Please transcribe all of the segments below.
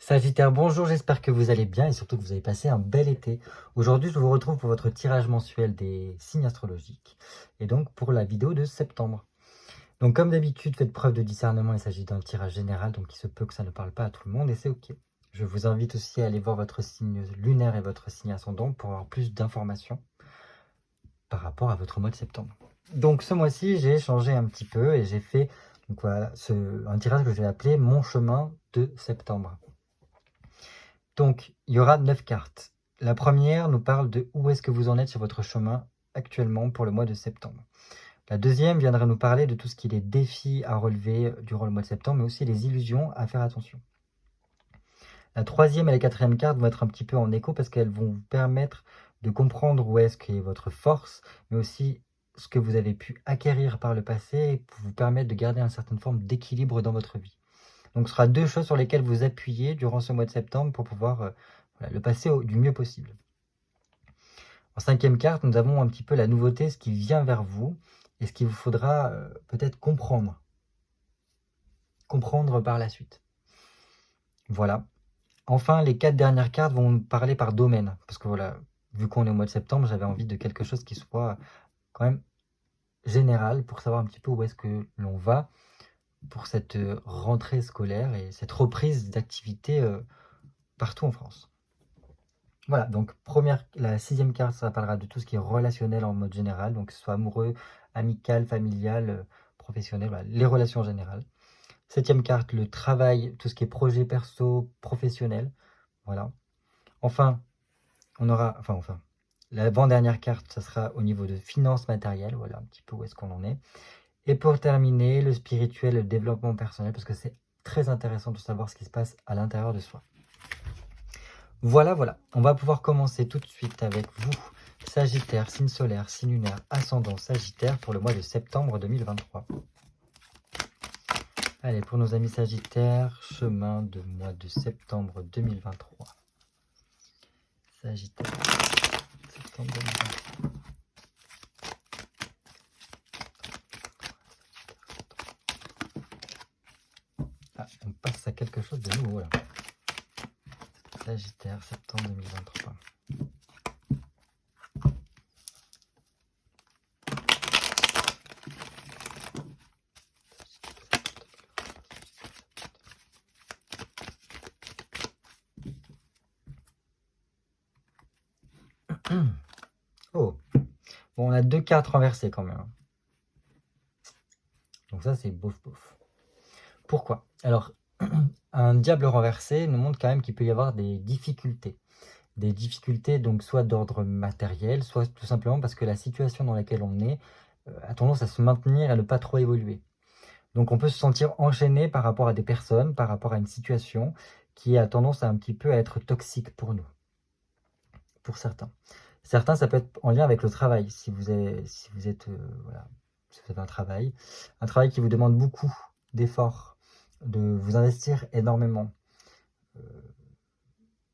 Sagittaire, bonjour, j'espère que vous allez bien et surtout que vous avez passé un bel été. Aujourd'hui, je vous retrouve pour votre tirage mensuel des signes astrologiques et donc pour la vidéo de septembre. Donc comme d'habitude, faites preuve de discernement, il s'agit d'un tirage général, donc il se peut que ça ne parle pas à tout le monde et c'est ok. Je vous invite aussi à aller voir votre signe lunaire et votre signe ascendant pour avoir plus d'informations par rapport à votre mois de septembre. Donc ce mois-ci, j'ai changé un petit peu et j'ai fait donc, voilà, un tirage que je vais appeler mon chemin de septembre. Donc, il y aura 9 cartes. La première nous parle de où est-ce que vous en êtes sur votre chemin actuellement pour le mois de septembre. La deuxième viendra nous parler de tout ce qui est les défis à relever durant le mois de septembre, mais aussi les illusions à faire attention. La troisième et la quatrième carte vont être un petit peu en écho parce qu'elles vont vous permettre de comprendre où est-ce qu'est votre force, mais aussi ce que vous avez pu acquérir par le passé et pour vous permettre de garder une certaine forme d'équilibre dans votre vie. Donc, ce sera deux choses sur lesquelles vous appuyez durant ce mois de septembre pour pouvoir le passer du mieux possible. En cinquième carte, nous avons un petit peu la nouveauté, ce qui vient vers vous et ce qu'il vous faudra peut-être comprendre. Comprendre par la suite. Voilà. Enfin, les 4 dernières cartes vont nous parler par domaine. Parce que voilà, vu qu'on est au mois de septembre, j'avais envie de quelque chose qui soit quand même général pour savoir un petit peu où est-ce que l'on va pour cette rentrée scolaire et cette reprise d'activité partout en France. Voilà, donc la sixième carte, ça parlera de tout ce qui est relationnel en mode général, donc que ce soit amoureux, amical, familial, professionnel, voilà, les relations générales. Septième carte, le travail, tout ce qui est projet perso, professionnel, voilà. Enfin, l'avant-dernière carte, ça sera au niveau de finances matérielles, voilà un petit peu où est-ce qu'on en est. Et pour terminer, le spirituel, le développement personnel, parce que c'est très intéressant de savoir ce qui se passe à l'intérieur de soi. Voilà, on va pouvoir commencer tout de suite avec vous, Sagittaire, signe solaire, signe lunaire, ascendant Sagittaire pour le mois de septembre 2023. Allez, pour nos amis Sagittaires, chemin de mois de septembre 2023. Sagittaire, septembre 2023. Ah, on passe à quelque chose de nouveau là. Sagittaire, septembre 2023. Oh, bon, on a 2 cartes renversées quand même. Donc ça, c'est bof. Pourquoi? Alors, un diable renversé nous montre quand même qu'il peut y avoir des difficultés. Des difficultés donc soit d'ordre matériel, soit tout simplement parce que la situation dans laquelle on est a tendance à se maintenir et à ne pas trop évoluer. Donc on peut se sentir enchaîné par rapport à des personnes, par rapport à une situation qui a tendance à un petit peu à être toxique pour nous, pour certains. Certains, ça peut être en lien avec le travail, si vous avez un travail qui vous demande beaucoup d'efforts, de vous investir énormément,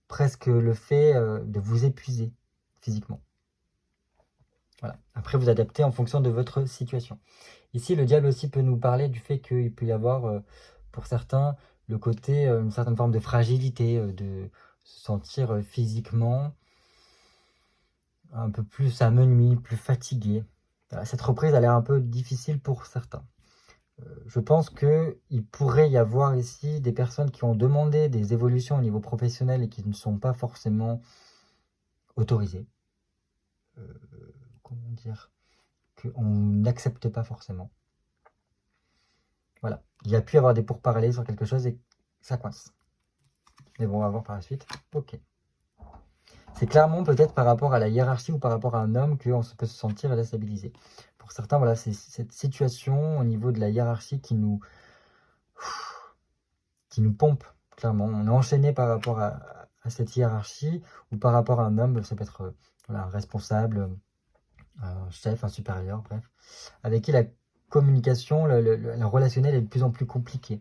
presque le fait de vous épuiser physiquement. Voilà. Après, vous adaptez en fonction de votre situation. Ici, le diable aussi peut nous parler du fait qu'il peut y avoir, pour certains, le côté, une certaine forme de fragilité, de se sentir physiquement un peu plus amenuis, plus fatigué. Voilà, cette reprise a l'air un peu difficile pour certains. Je pense qu'il pourrait y avoir ici des personnes qui ont demandé des évolutions au niveau professionnel et qui ne sont pas forcément autorisées. Comment dire, qu'on n'accepte pas forcément. Voilà, il y a pu y avoir des pourparlers sur quelque chose et ça coince. Mais bon, on va voir par la suite. Ok. C'est clairement peut-être par rapport à la hiérarchie ou par rapport à un homme qu'on peut se sentir déstabilisé. Pour certains, voilà, c'est cette situation au niveau de la hiérarchie qui nous pompe, clairement. On est enchaîné par rapport à cette hiérarchie ou par rapport à un homme, ça peut être un responsable, un chef, un supérieur, bref, avec qui la communication, la relationnelle est de plus en plus compliquée.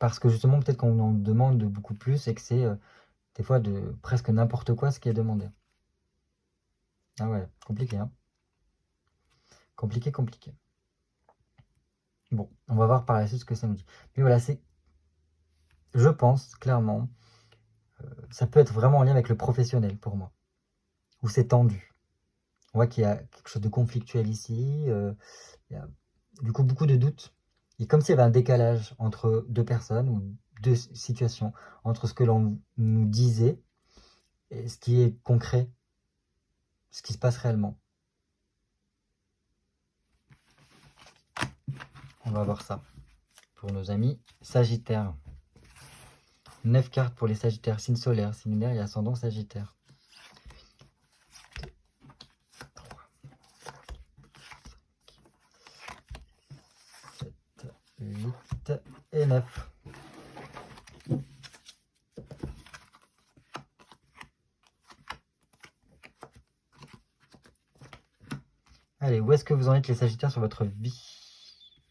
Parce que justement, peut-être qu'on en demande beaucoup plus et que c'est des fois de presque n'importe quoi ce qui est demandé. Ah ouais, compliqué, hein. Compliqué. Bon, on va voir par la suite ce que ça nous dit. Mais voilà, c'est je pense clairement, ça peut être vraiment en lien avec le professionnel pour moi, où c'est tendu. On voit qu'il y a quelque chose de conflictuel ici, il y a du coup beaucoup de doutes. Et comme s'il y avait un décalage entre deux personnes ou deux situations, entre ce que l'on nous disait et ce qui est concret, ce qui se passe réellement. On va voir ça pour nos amis Sagittaires. 9 cartes pour les Sagittaires, signe solaire, signe lunaire et ascendant Sagittaire. 8 et 9. Allez, où est-ce que vous en êtes les Sagittaires sur votre vie,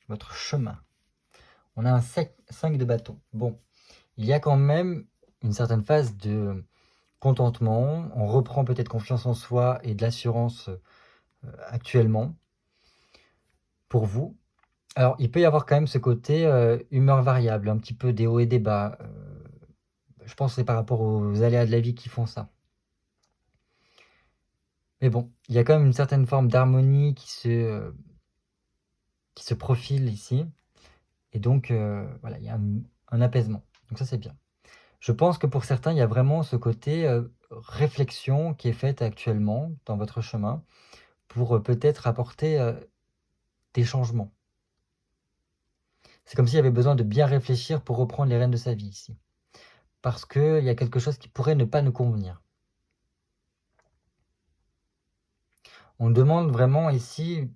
votre chemin? On a un 5 de bâton. Bon, il y a quand même une certaine phase de contentement. On reprend peut-être confiance en soi et de l'assurance actuellement pour vous. Alors, il peut y avoir quand même ce côté humeur variable, un petit peu des hauts et des bas. Je pense que c'est par rapport aux aléas de la vie qui font ça. Mais bon, il y a quand même une certaine forme d'harmonie qui se profile ici. Et donc, voilà, il y a un apaisement. Donc ça, c'est bien. Je pense que pour certains, il y a vraiment ce côté réflexion qui est faite actuellement dans votre chemin pour peut-être apporter des changements. C'est comme s'il y avait besoin de bien réfléchir pour reprendre les rênes de sa vie ici. Parce qu'il y a quelque chose qui pourrait ne pas nous convenir. On demande vraiment ici,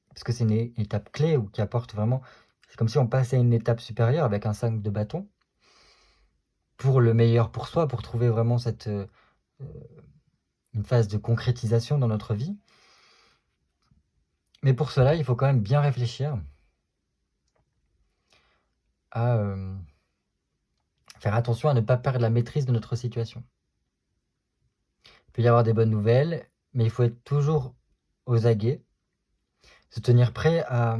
parce que c'est une étape clé ou qui apporte vraiment, c'est comme si on passait à une étape supérieure avec un 5 de bâton, pour le meilleur pour soi, pour trouver vraiment une phase de concrétisation dans notre vie. Mais pour cela, il faut quand même bien réfléchir à faire attention à ne pas perdre la maîtrise de notre situation. Il peut y avoir des bonnes nouvelles, mais il faut être toujours aux aguets, se tenir prêt à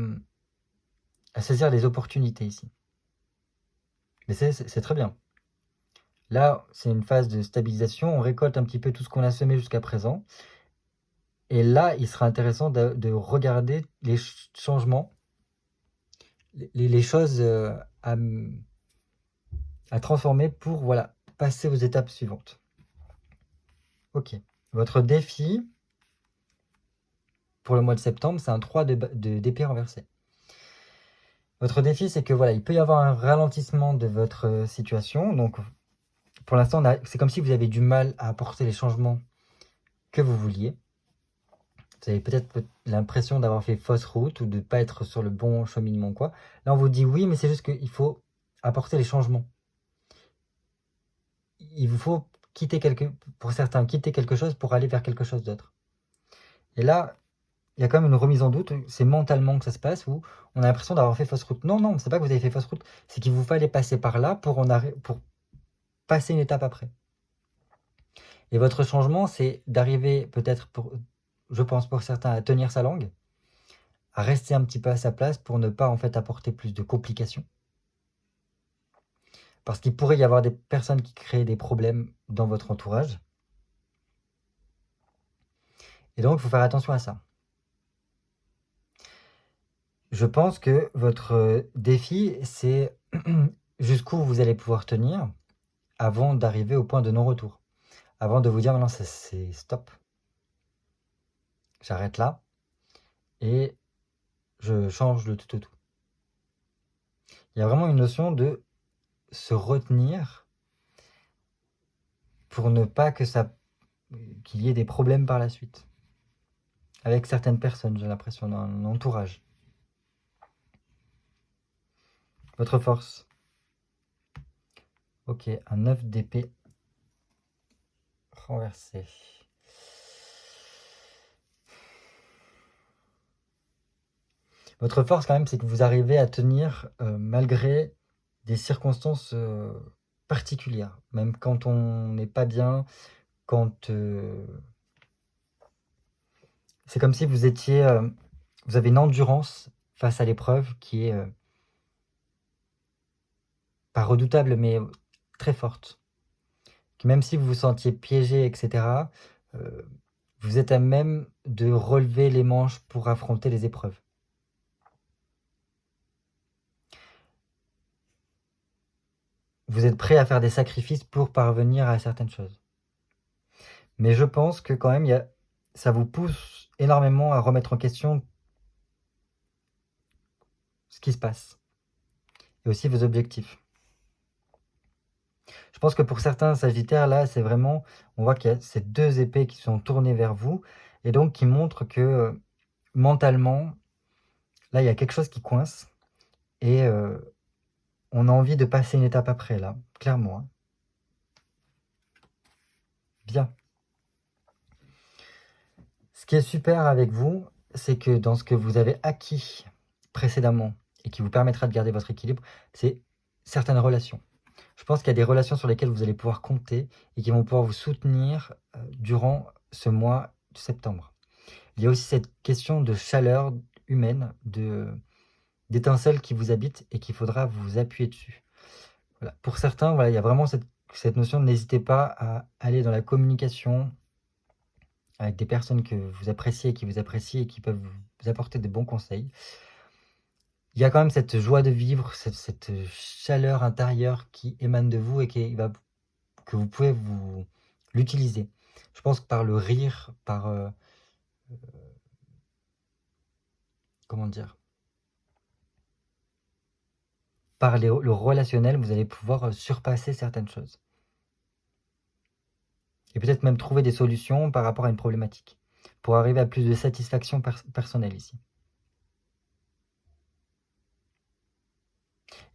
saisir les opportunités ici. Mais c'est très bien. Là, c'est une phase de stabilisation, on récolte un petit peu tout ce qu'on a semé jusqu'à présent. Et là, il sera intéressant de regarder les changements, les choses à transformer pour voilà, passer aux étapes suivantes. Ok. Votre défi pour le mois de septembre, c'est un 3 d'épée renversée. Votre défi, c'est que voilà, il peut y avoir un ralentissement de votre situation. Donc, pour l'instant, c'est comme si vous avez du mal à apporter les changements que vous vouliez. Vous avez peut-être l'impression d'avoir fait fausse route ou de ne pas être sur le bon cheminement, quoi. Là, on vous dit oui, mais c'est juste qu'il faut apporter les changements. Il vous faut pour certains, quitter quelque chose pour aller vers quelque chose d'autre. Et là, il y a quand même une remise en doute, c'est mentalement que ça se passe, où on a l'impression d'avoir fait fausse route. Non, non, c'est pas que vous avez fait fausse route, c'est qu'il vous fallait passer par là pour passer une étape après. Et votre changement, c'est d'arriver peut-être, je pense pour certains, à tenir sa langue, à rester un petit peu à sa place pour ne pas en fait apporter plus de complications. Parce qu'il pourrait y avoir des personnes qui créent des problèmes dans votre entourage. Et donc, il faut faire attention à ça. Je pense que votre défi, c'est jusqu'où vous allez pouvoir tenir avant d'arriver au point de non-retour. Avant de vous dire, non, c'est stop. J'arrête là et je change le tout au tout. Il y a vraiment une notion de se retenir pour ne pas qu'il y ait des problèmes par la suite. Avec certaines personnes, j'ai l'impression, dans l'entourage. Votre force. Ok, un 9 d'épée renversé. Votre force quand même, c'est que vous arrivez à tenir malgré des circonstances particulières. Même quand on n'est pas bien, quand... c'est comme si vous étiez... vous avez une endurance face à l'épreuve qui est pas redoutable, mais très forte. Que même si vous vous sentiez piégé, etc., vous êtes à même de relever les manches pour affronter les épreuves. Vous êtes prêt à faire des sacrifices pour parvenir à certaines choses. Mais je pense que quand même, ça vous pousse énormément à remettre en question ce qui se passe. Et aussi vos objectifs. Je pense que pour certains Sagittaires, là, c'est vraiment, on voit qu'il y a ces deux épées qui sont tournées vers vous, et donc qui montrent que mentalement, là, il y a quelque chose qui coince, et on a envie de passer une étape après, là, clairement. Hein. Bien. Ce qui est super avec vous, c'est que dans ce que vous avez acquis précédemment, et qui vous permettra de garder votre équilibre, c'est certaines relations. Je pense qu'il y a des relations sur lesquelles vous allez pouvoir compter et qui vont pouvoir vous soutenir durant ce mois de septembre. Il y a aussi cette question de chaleur humaine, d'étincelles qui vous habitent et qu'il faudra vous appuyer dessus. Voilà. Pour certains, voilà, il y a vraiment cette notion de n'hésitez pas à aller dans la communication avec des personnes que vous appréciez et qui vous apprécient et qui peuvent vous apporter de bons conseils. Il y a quand même cette joie de vivre, cette chaleur intérieure qui émane de vous et que vous pouvez l'utiliser. Je pense que par le rire, par... comment dire, par le relationnel, vous allez pouvoir surpasser certaines choses. Et peut-être même trouver des solutions par rapport à une problématique, pour arriver à plus de satisfaction personnelle ici.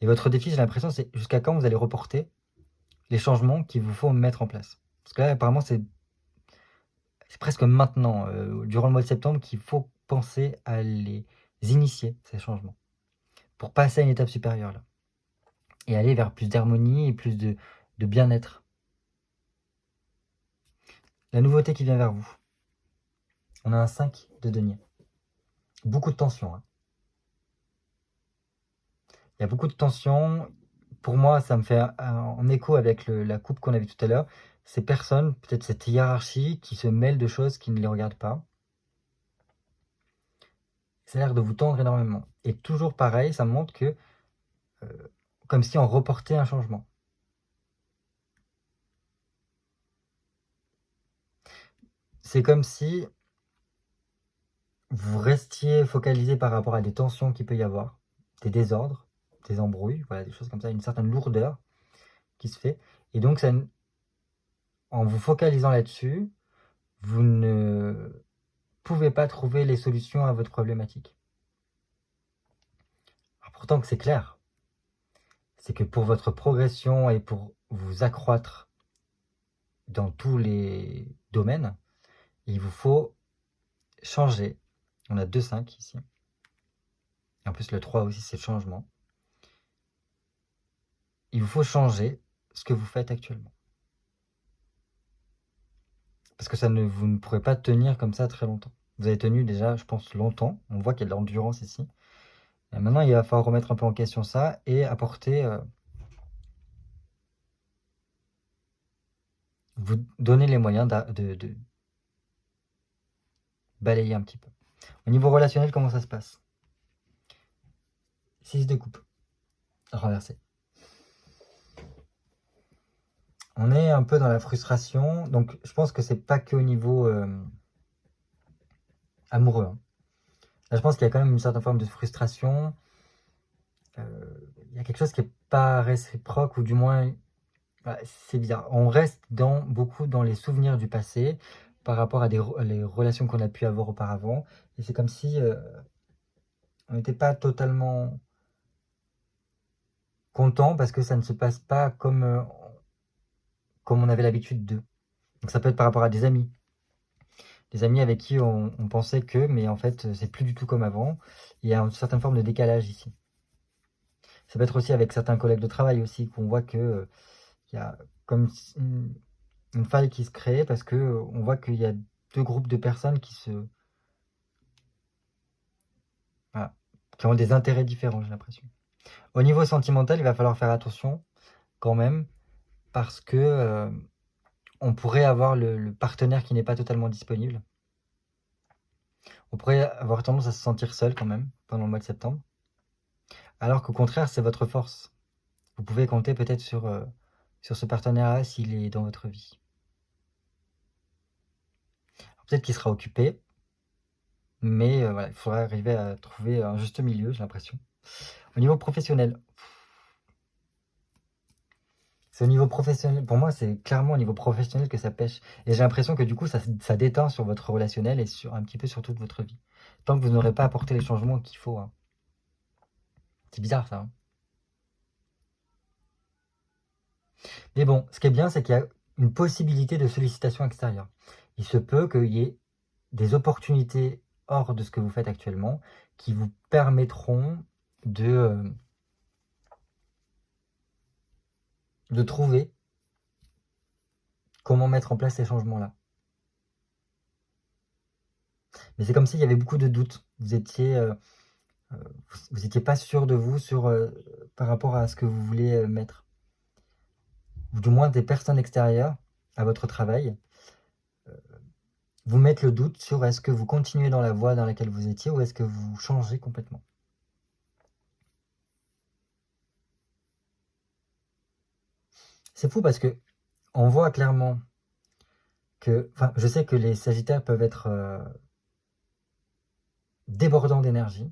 Et votre défi, j'ai l'impression, c'est jusqu'à quand vous allez reporter les changements qu'il vous faut mettre en place. Parce que là, apparemment, c'est presque maintenant, durant le mois de septembre, qu'il faut penser à les initier, ces changements, pour passer à une étape supérieure, là. Et aller vers plus d'harmonie et plus de bien-être. La nouveauté qui vient vers vous. On a un 5 de denier. Beaucoup de tension. Hein. Il y a beaucoup de tension. Pour moi, ça me fait en écho avec la coupe qu'on a vue tout à l'heure. Ces personnes, peut-être cette hiérarchie qui se mêle de choses qui ne les regardent pas. Ça a l'air de vous tendre énormément. Et toujours pareil, ça montre que, comme si on reportait un changement. C'est comme si vous restiez focalisé par rapport à des tensions qu'il peut y avoir, des désordres, des embrouilles, voilà, des choses comme ça, une certaine lourdeur qui se fait. Et donc, en vous focalisant là-dessus, vous ne pouvez pas trouver les solutions à votre problématique. Alors pourtant que c'est clair, c'est que pour votre progression et pour vous accroître dans tous les domaines, il vous faut changer. On a 2,5 ici. Et en plus, le 3 aussi, c'est le changement. Il vous faut changer ce que vous faites actuellement. Parce que vous ne pourrez pas tenir comme ça très longtemps. Vous avez tenu déjà, je pense, longtemps. On voit qu'il y a de l'endurance ici. Et maintenant, il va falloir remettre un peu en question ça et apporter... vous donner les moyens de balayer un petit peu. Au niveau relationnel, comment ça se passe? 6 de coupe. Renversé. On est un peu dans la frustration. Donc, je pense que c'est pas que au niveau amoureux. Hein. Là, je pense qu'il y a quand même une certaine forme de frustration. Il y a quelque chose qui n'est pas réciproque, ou du moins, c'est bizarre. On reste beaucoup dans les souvenirs du passé par rapport à les relations qu'on a pu avoir auparavant. Et c'est comme si on n'était pas totalement content parce que ça ne se passe pas comme on avait l'habitude d'eux. Donc ça peut être par rapport à des amis. Des amis avec qui on pensait que, mais en fait, c'est plus du tout comme avant. Il y a une certaine forme de décalage ici. Ça peut être aussi avec certains collègues de travail aussi, qu'on voit que il y a comme une faille qui se crée parce que on voit qu'il y a deux groupes de personnes voilà, qui ont des intérêts différents, j'ai l'impression. Au niveau sentimental, il va falloir faire attention quand même, parce que on pourrait avoir le partenaire qui n'est pas totalement disponible. On pourrait avoir tendance à se sentir seul quand même pendant le mois de septembre. Alors qu'au contraire, c'est votre force. Vous pouvez compter peut-être sur ce partenaire-là s'il est dans votre vie. Peut-être qu'il sera occupé, mais voilà, il faudra arriver à trouver un juste milieu, j'ai l'impression. Au niveau professionnel, c'est au niveau professionnel, pour moi, c'est clairement au niveau professionnel que ça pêche. Et j'ai l'impression que du coup, ça déteint sur votre relationnel et un petit peu sur toute votre vie. Tant que vous n'aurez pas apporté les changements qu'il faut, hein. C'est bizarre ça, hein. Mais bon, ce qui est bien, c'est qu'il y a une possibilité de sollicitation extérieure. Il se peut qu'il y ait des opportunités hors de ce que vous faites actuellement qui vous permettront de trouver comment mettre en place ces changements-là. Mais c'est comme s'il y avait beaucoup de doutes. Vous étiez pas sûr de vous par rapport à ce que vous voulez mettre. Ou du moins des personnes extérieures à votre travail vous mettent le doute sur est-ce que vous continuez dans la voie dans laquelle vous étiez ou est-ce que vous changez complètement. C'est fou parce que on voit clairement que, enfin, je sais que les Sagittaires peuvent être débordants d'énergie,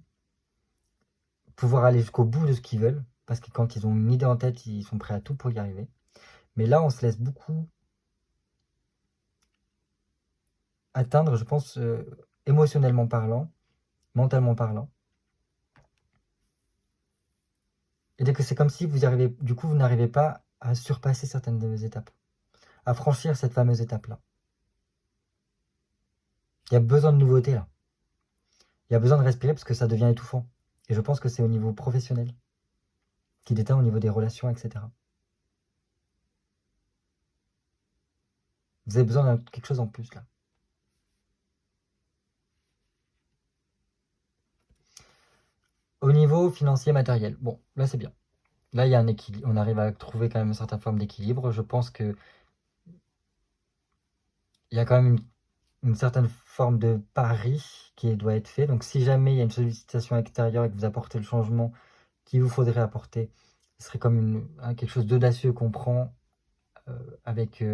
pouvoir aller jusqu'au bout de ce qu'ils veulent, parce que quand ils ont une idée en tête, ils sont prêts à tout pour y arriver. Mais là, on se laisse beaucoup atteindre, je pense, émotionnellement parlant, mentalement parlant. Et dès que c'est comme si vous arrivez, du coup, vous n'arrivez pas à surpasser certaines de vos étapes, à franchir cette fameuse étape-là. Il y a besoin de nouveauté là. Il y a besoin de respirer parce que ça devient étouffant. Et je pense que c'est au niveau professionnel qui déteint au niveau des relations, etc. Vous avez besoin de quelque chose en plus là. Au niveau financier matériel, bon, là c'est bien. Là il y a un équilibre, on arrive à trouver quand même une certaine forme d'équilibre. Je pense que il y a quand même une certaine forme de pari qui doit être fait. Donc si jamais il y a une sollicitation extérieure et que vous apportez le changement qu'il vous faudrait apporter, ce serait comme quelque chose d'audacieux qu'on prend avec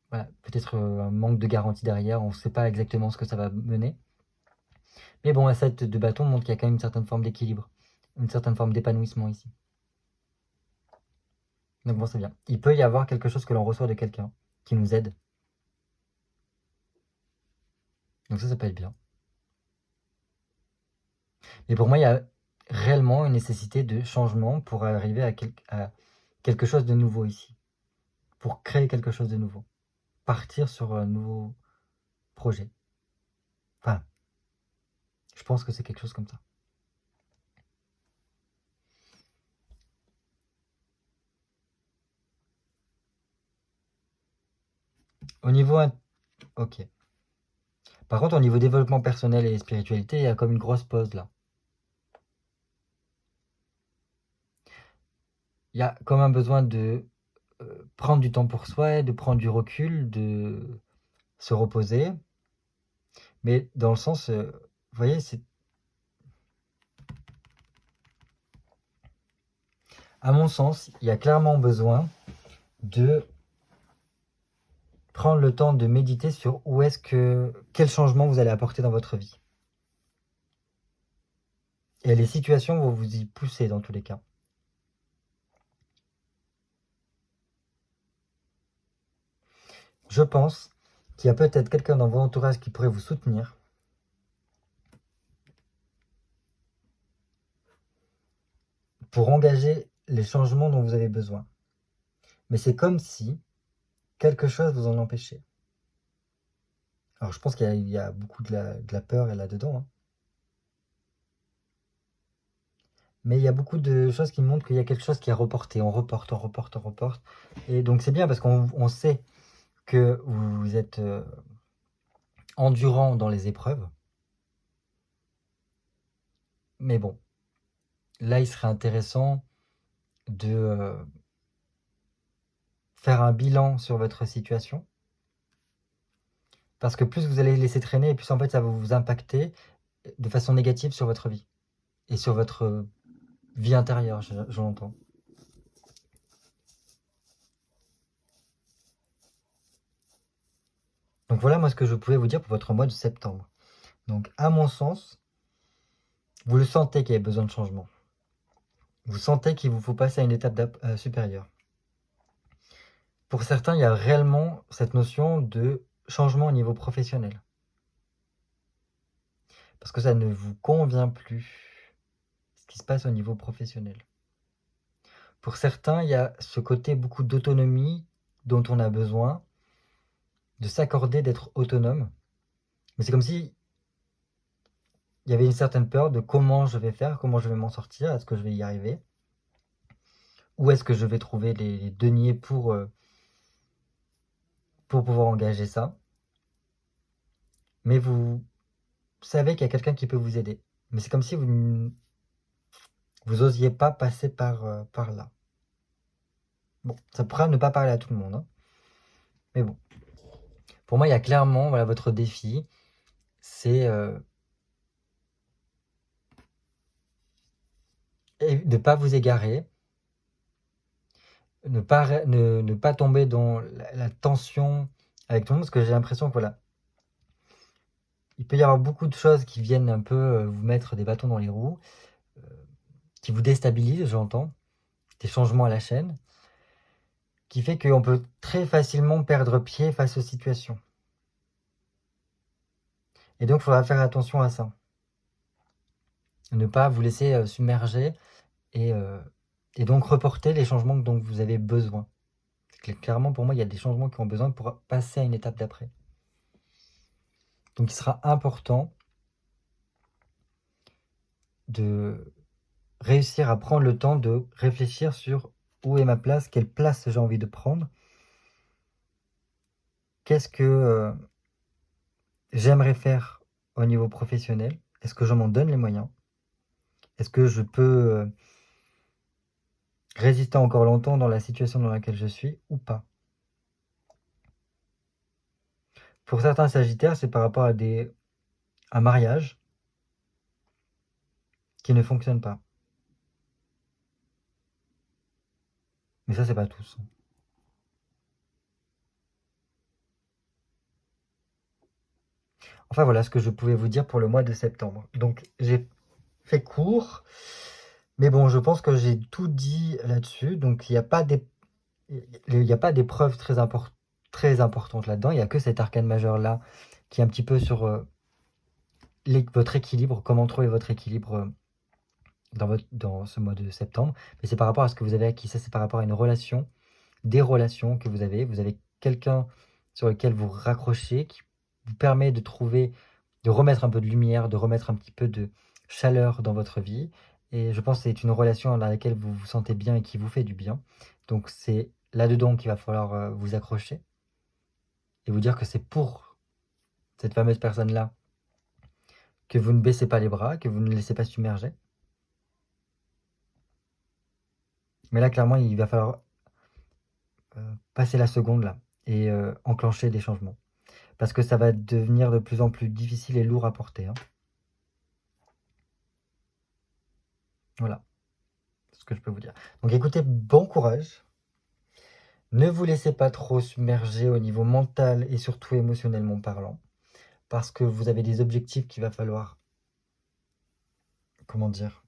voilà, peut-être un manque de garantie derrière. On ne sait pas exactement ce que ça va mener. Mais bon, la 7 de bâton montre qu'il y a quand même une certaine forme d'équilibre, une certaine forme d'épanouissement ici. Donc bon, c'est bien. Il peut y avoir quelque chose que l'on reçoit de quelqu'un qui nous aide. Donc ça peut être bien. Mais pour moi, il y a réellement une nécessité de changement pour arriver à quelque chose de nouveau ici. Pour créer quelque chose de nouveau. Partir sur un nouveau projet. Enfin, je pense que c'est quelque chose comme ça. Au niveau... Ok. Par contre, au niveau développement personnel et spiritualité, il y a comme une grosse pause là. Il y a comme un besoin de prendre du temps pour soi, de prendre du recul, de se reposer. Mais dans le sens, vous voyez, à mon sens, il y a clairement besoin de prendre le temps de méditer sur quel changement vous allez apporter dans votre vie. Et les situations vont vous y pousser dans tous les cas. Je pense qu'il y a peut-être quelqu'un dans votre entourage qui pourrait vous soutenir pour engager les changements dont vous avez besoin. Mais c'est comme si quelque chose vous en empêchait. Alors je pense qu'il y a beaucoup de la peur là-dedans, hein. Mais il y a beaucoup de choses qui montrent qu'il y a quelque chose qui est reporté. On reporte, on reporte, on reporte. Et donc c'est bien parce qu'on sait que vous êtes endurant dans les épreuves. Mais bon, là il serait intéressant de faire un bilan sur votre situation. Parce que plus vous allez laisser traîner, et plus en fait ça va vous impacter de façon négative sur votre vie. Et sur votre vie intérieure, j'entends. Donc voilà moi ce que je pouvais vous dire pour votre mois de septembre. Donc à mon sens, vous le sentez qu'il y a besoin de changement. Vous sentez qu'il vous faut passer à une étape supérieure. Pour certains, il y a réellement cette notion de changement au niveau professionnel. Parce que ça ne vous convient plus, ce qui se passe au niveau professionnel. Pour certains, il y a ce côté beaucoup d'autonomie dont on a besoin, de s'accorder d'être autonome. Mais c'est comme si il y avait une certaine peur de comment je vais faire, comment je vais m'en sortir, est-ce que je vais y arriver? Où est-ce que je vais trouver les deniers pour pouvoir engager ça? Mais vous savez qu'il y a quelqu'un qui peut vous aider. Mais c'est comme si vous osiez pas passer par là. Bon, ça pourra ne pas parler à tout le monde, hein. Mais bon. Pour moi, il y a clairement, voilà, votre défi, c'est de ne pas vous égarer, ne pas tomber dans la tension avec tout le monde, parce que j'ai l'impression que voilà, il peut y avoir beaucoup de choses qui viennent un peu vous mettre des bâtons dans les roues, qui vous déstabilisent, j'entends, des changements à la chaîne, qui fait qu'on peut très facilement perdre pied face aux situations. Et donc, il faudra faire attention à ça. Ne pas vous laisser submerger et donc reporter les changements dont vous avez besoin. Clairement, pour moi, il y a des changements qui ont besoin pour passer à une étape d'après. Donc, il sera important de réussir à prendre le temps de réfléchir sur où est ma place, quelle place j'ai envie de prendre, qu'est-ce que j'aimerais faire au niveau professionnel, est-ce que je m'en donne les moyens, est-ce que je peux résister encore longtemps dans la situation dans laquelle je suis ou pas. Pour certains sagittaires, c'est par rapport à un mariage qui ne fonctionne pas. Mais ça, c'est pas tous. Enfin voilà ce que je pouvais vous dire pour le mois de septembre. Donc j'ai fait court, mais bon, je pense que j'ai tout dit là-dessus. Donc il n'y a pas d'épreuve très importante là-dedans. Il n'y a que cet arcane majeur là qui est un petit peu sur votre équilibre, comment trouver votre équilibre dans ce mois de septembre. Mais c'est par rapport à ce que vous avez acquis. Ça, c'est par rapport à une relation, des relations que vous avez. Vous avez quelqu'un sur lequel vous raccrochez, qui vous permet de remettre un peu de lumière, de remettre un petit peu de chaleur dans votre vie. Et je pense que c'est une relation dans laquelle vous vous sentez bien et qui vous fait du bien. Donc c'est là-dedans qu'il va falloir vous accrocher et vous dire que c'est pour cette fameuse personne-là que vous ne baissez pas les bras, que vous ne laissez pas submerger. Mais là, clairement, il va falloir passer la seconde là et enclencher des changements. Parce que ça va devenir de plus en plus difficile et lourd à porter, hein. Voilà ce que je peux vous dire. Donc écoutez, bon courage. Ne vous laissez pas trop submerger au niveau mental et surtout émotionnellement parlant. Parce que vous avez des objectifs qu'il va falloir, comment dire,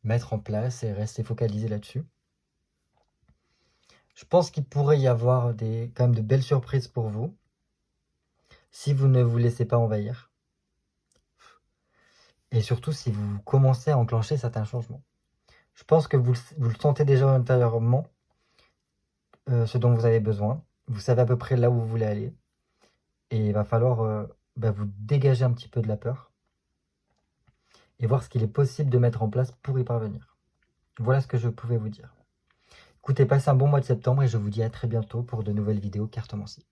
mettre en place et rester focalisé là-dessus. Je pense qu'il pourrait y avoir quand même de belles surprises pour vous, si vous ne vous laissez pas envahir. Et surtout si vous commencez à enclencher certains changements. Je pense que vous le sentez déjà intérieurement, ce dont vous avez besoin. Vous savez à peu près là où vous voulez aller. Et il va falloir vous dégager un petit peu de la peur et voir ce qu'il est possible de mettre en place pour y parvenir. Voilà ce que je pouvais vous dire. Écoutez, passez un bon mois de septembre et je vous dis à très bientôt pour de nouvelles vidéos cartomancie.